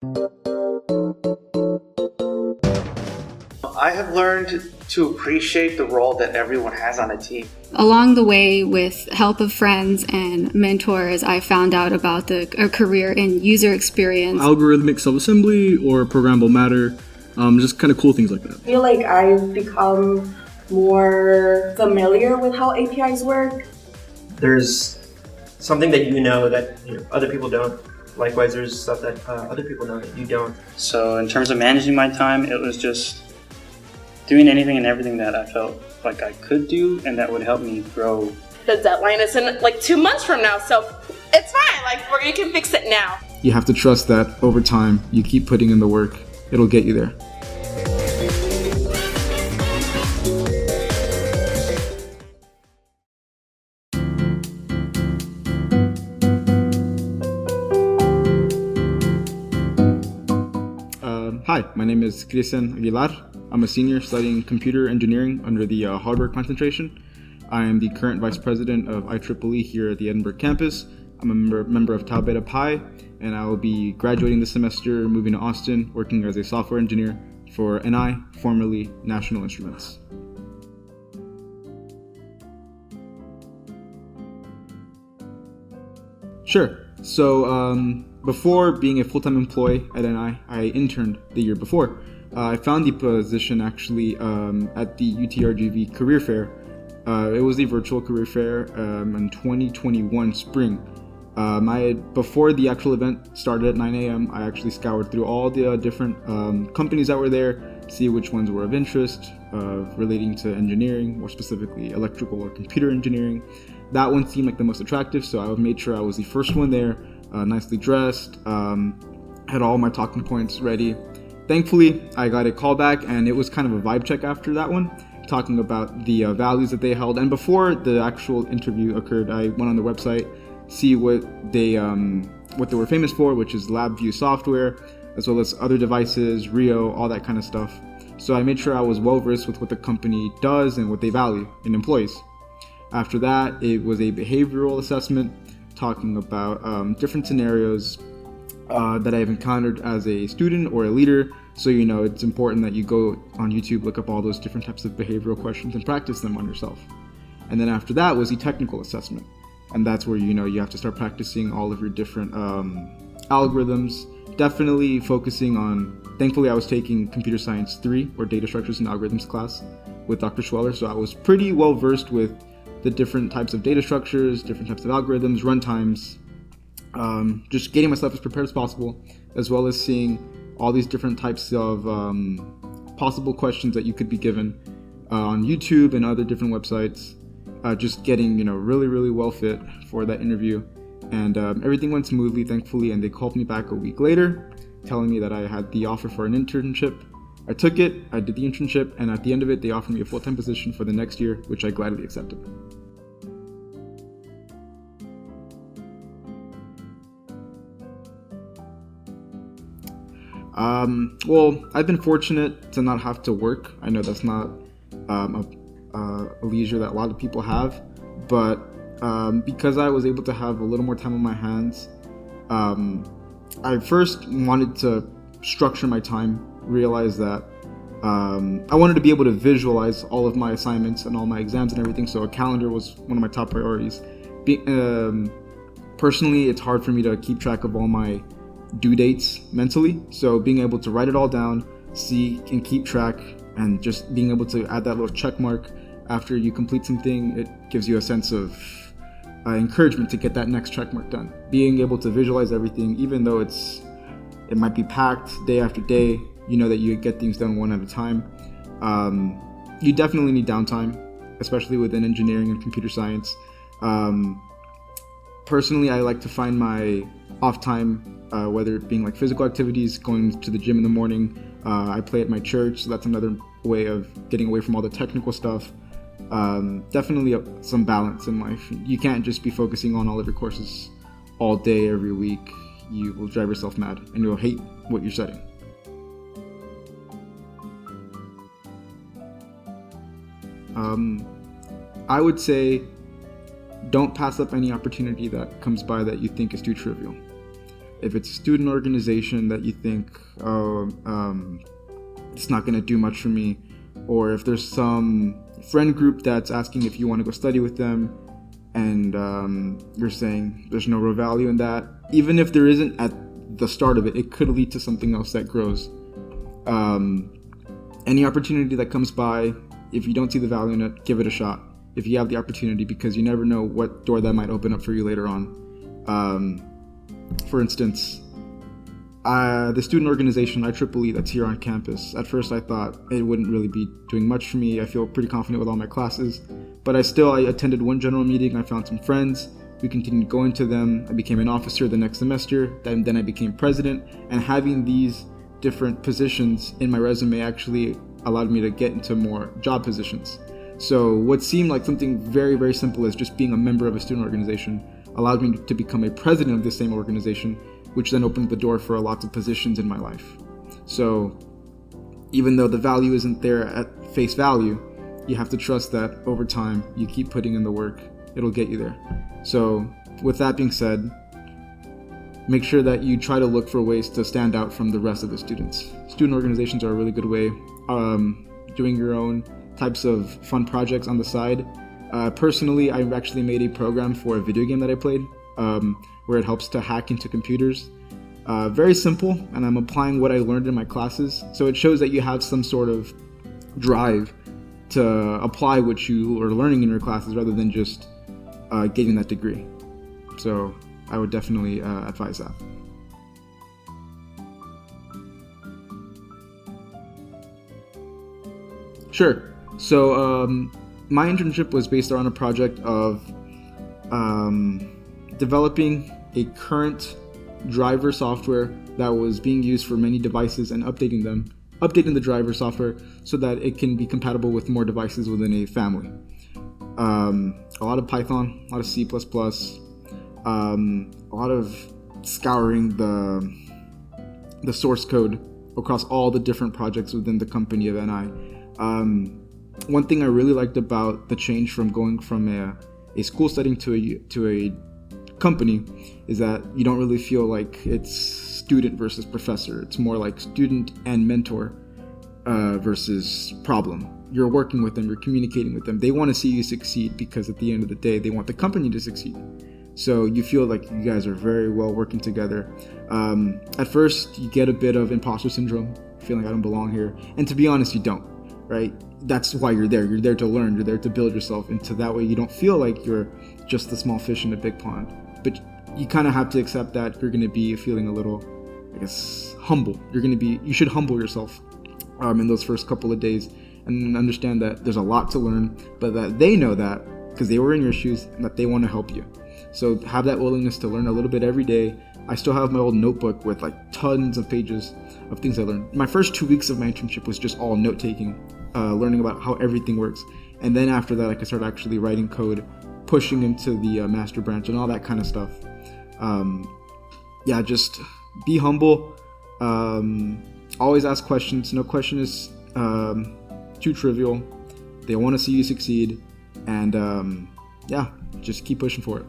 I have learned to appreciate the role that everyone has on a team. Along the way, with help of friends and mentors, I found out about a career in user experience. Algorithmic self-assembly or programmable matter, just kind of cool things like that. I feel like I've become more familiar with how APIs work. There's something that you know that other people don't. Likewise, there's stuff that other people know that you don't. So in terms of managing my time, it was just doing anything and everything that I felt like I could do and that would help me grow. The deadline is in like 2 months from now, so it's fine. Like, you can fix it now. You have to trust that over time, you keep putting in the work, it'll get you there. Hi, my name is Cristian Aguilar. I'm a senior studying computer engineering under the hardware concentration. I am the current vice president of IEEE here at the Edinburgh campus. I'm a member of Tau Beta Pi, and I will be graduating this semester, moving to Austin, working as a software engineer for NI, formerly National Instruments. Sure. So before being a full-time employee at NI, I interned the year before. I found the position actually at the UTRGV Career Fair. It was a virtual career fair in 2021 spring. Before the actual event started at 9 a.m., I actually scoured through all the different companies that were there, see which ones were of interest relating to engineering, more specifically electrical or computer engineering. That one seemed like the most attractive, so I made sure I was the first one there, nicely dressed, had all my talking points ready. Thankfully, I got a call back, and it was kind of a vibe check after that one, talking about the values that they held. And before the actual interview occurred, I went on the website, see what they were famous for, which is LabVIEW software, as well as other devices, Rio, all that kind of stuff. So I made sure I was well versed with what the company does and what they value in employees. After that, it was a behavioral assessment talking about different scenarios that I've encountered as a student or a leader. So, it's important that you go on YouTube, look up all those different types of behavioral questions and practice them on yourself. And then after that was the technical assessment. And that's where, you have to start practicing all of your different algorithms, definitely focusing on, thankfully I was taking Computer Science 3 or Data Structures and Algorithms class with Dr. Schweller. So I was pretty well versed with the different types of data structures, different types of algorithms, runtimes, just getting myself as prepared as possible, as well as seeing all these different types of possible questions that you could be given on YouTube and other different websites, just getting, really, really well fit for that interview. And everything went smoothly, thankfully, and they called me back a week later, telling me that I had the offer for an internship. I took it, I did the internship, and at the end of it, they offered me a full-time position for the next year, which I gladly accepted. Well, I've been fortunate to not have to work. I know that's not a leisure that a lot of people have, but because I was able to have a little more time on my hands, I first wanted to structure my time, realize that I wanted to be able to visualize all of my assignments and all my exams and everything, so a calendar was one of my top priorities. Personally, it's hard for me to keep track of all my due dates mentally, so being able to write it all down, see and keep track, and just being able to add that little check mark after you complete something, it gives you a sense of encouragement to get that next check mark done. Being able to visualize everything, even though it might be packed day after day, you know that you get things done one at a time. You definitely need downtime, especially within engineering and computer science. Personally, I like to find my off time, whether it being like physical activities, going to the gym in the morning. I play at my church, so that's another way of getting away from all the technical stuff. Definitely some balance in life. You can't just be focusing on all of your courses all day, every week. You will drive yourself mad and you'll hate what you're studying. I would say don't pass up any opportunity that comes by that you think is too trivial. If it's a student organization that you think, it's not going to do much for me, or if there's some friend group that's asking if you want to go study with them, and you're saying there's no real value in that, even if there isn't at the start of it, it could lead to something else that grows. Any opportunity that comes by, if you don't see the value in it, give it a shot. If you have the opportunity, because you never know what door that might open up for you later on. For instance, the student organization IEEE that's here on campus, at first I thought it wouldn't really be doing much for me. I feel pretty confident with all my classes, but I attended one general meeting. I found some friends. We continued going to them. I became an officer the next semester. Then I became president, and having these different positions in my resume actually allowed me to get into more job positions. So what seemed like something very, very simple as just being a member of a student organization allowed me to become a president of the same organization, which then opened the door for lots of positions in my life. So even though the value isn't there at face value, you have to trust that over time, you keep putting in the work, it'll get you there. So with that being said, make sure that you try to look for ways to stand out from the rest of the students. Student organizations are a really good way. Doing your own types of fun projects on the side. Personally, I've actually made a program for a video game that I played, where it helps to hack into computers. Very simple, and I'm applying what I learned in my classes. So it shows that you have some sort of drive to apply what you are learning in your classes rather than just getting that degree. So I would definitely advise that. Sure. So my internship was based on a project of developing a current driver software that was being used for many devices and updating the driver software so that it can be compatible with more devices within a family. A lot of Python, a lot of C++, a lot of scouring the source code across all the different projects within the company of NI. One thing I really liked about the change from going from a school setting to a company is that you don't really feel like it's student versus professor. It's more like student and mentor versus problem. You're working with them, you're communicating with them. They want to see you succeed because at the end of the day, they want the company to succeed. So you feel like you guys are very well working together. At first, you get a bit of imposter syndrome, feeling like I don't belong here. And to be honest, you don't, right? That's why you're there. You're there to learn. You're there to build yourself into that way. You don't feel like you're just the small fish in a big pond. But you kind of have to accept that you're going to be feeling a little, I guess, humble. You should humble yourself in those first couple of days and understand that there's a lot to learn, but that they know that because they were in your shoes and that they want to help you. So have that willingness to learn a little bit every day. I still have my old notebook with like tons of pages of things I learned. My first 2 weeks of my internship was just all note-taking, learning about how everything works. And then after that, I could start actually writing code, pushing into the master branch and all that kind of stuff. Just be humble. Always ask questions. No question is too trivial. They want to see you succeed. And just keep pushing for it.